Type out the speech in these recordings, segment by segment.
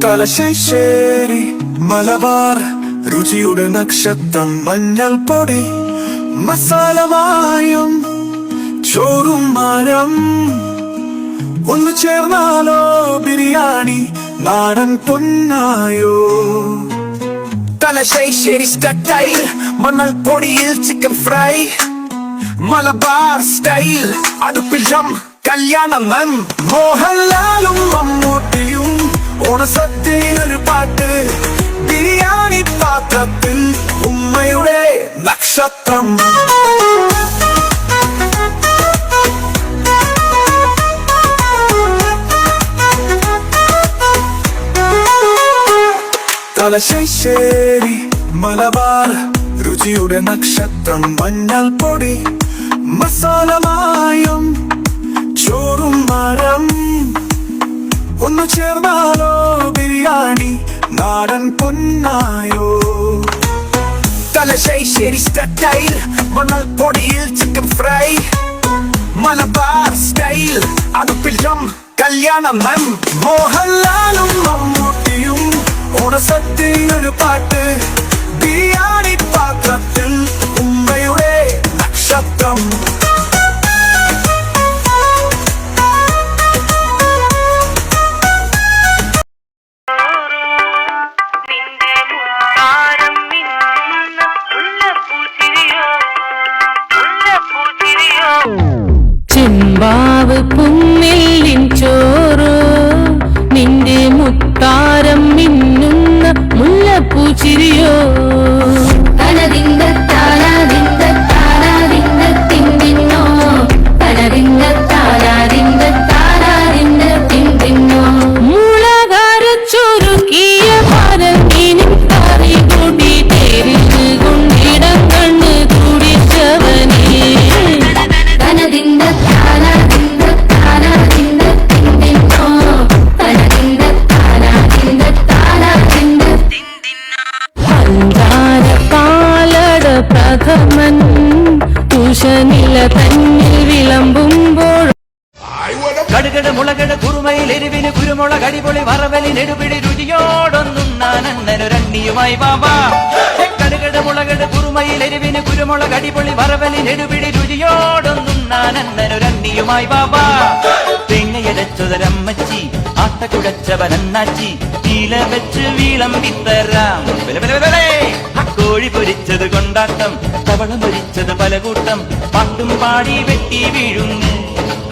തലശ്ശേരി മലബാർ രുചിയുടെ നക്ഷത്രം മഞ്ഞൾപ്പൊടി മസാലമായും ചോറും മരം ഒന്ന് ചേർന്നാലോ ബിരിയാണി നാടൻ പൊന്നായോ. തലശ്ശേരി സ്റ്റൈൽ മണൽപ്പൊടിയിൽ ചിക്കൻ ഫ്രൈ, മലബാർ സ്റ്റൈൽ അടുപ്പിൽ കല്യാണം. മോഹൻലാലും മമ്മൂട്ടിയും ഓണസദ്യയിലൊരു പാട്ട്, ബിരിയാണി പാത്രത്തിൽ ഉമ്മയുടെ നക്ഷത്രം. തലശ്ശേരി മലബാർ രുചിയുടെ നക്ഷത്രം മഞ്ഞൾപ്പൊടി മസാലമായും ചോറും മരം ഒന്ന് ചേർന്നാലോ ബിരിയാണി നാടൻ പൊന്നായോ. തലശ്ശേരി സ്റ്റൈൽ മണൽപ്പൊടിയിൽ ചിക്കൻ ഫ്രൈ, മലബാർ സ്റ്റൈൽ അടുപ്പിൽ കല്യാണം. മോഹൻലാലും മമ്മൂട്ടിയും ഓണസദ്യയിലൊരു പാട്ട്, ബിരിയാണി പാത്രത്തിൽ ഉമ്മയുടെ നക്ഷത്രം. ചെമ്പാവ് പുന്നെല്ലിൻ ചോറ്, നിന്റെ മുത്താരം മിന്നുന്ന മുല്ലപ്പൂച്ചിരിയോ. മുളകരച്ചൊരുക്കിയ പരമീനും കറി കൂട്ടി തേരിച്ച് കൊണ്ടിടം കണ്ണ് തുടിച്ചവനേ. പാലട പ്രഥമൻ തുഷനില തന്നിൽ വിളമ്പുമ്പോൾ, കടുകട മുളകട കുറുമയിൽ എരിവിന് കുരുമുളക് അടിപൊളി വറവലി നെടുപിടി രുചിയോടൊന്നും നാനൊരണ്ണിയുമായി ബാബാ. കടുകട മുളകട കുറുമയിൽ എരിവിന് കുരുമുളക് അടിപൊളി വറവലി നെടുപിടി രുചിയോടൊന്നും നാനൊരണ്ണിയുമായി ബാബാ. തെങ്ങയരച്ചൊരമ്മച്ചി ആട്ടക്കുഴച്ചവനന്നാച്ചി ഇല വെച്ച് വിളമ്പിത്തരാം. കോഴി പൊരിച്ചത് കൊണ്ടാട്ടം, തവള പൊരിച്ചത് പലകൂട്ടം, പാട്ടും പാടി വെട്ടി വീഴുന്നു.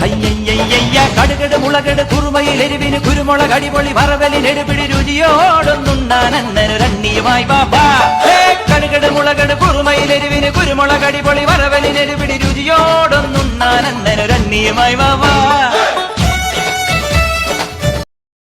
അയ്യയ്യയ്യ കടുകട് മുളകട് കുറുമയിൽ എരിവിന് കുരുമുളക് അടിപൊളി വറവലി നെടുപിടി രുചിയോടൊന്നും നാനൊരണ്ണിയുമായി ബാബാ. കടുകട് മുളകട് കുറുമയിൽ എരിവിന് കുരുമുളക് അടിപൊളി വറവലി നെടുപിടി രുചിയോടൊന്നും നാനൊരണ്ണിയുമായി ബാബാ.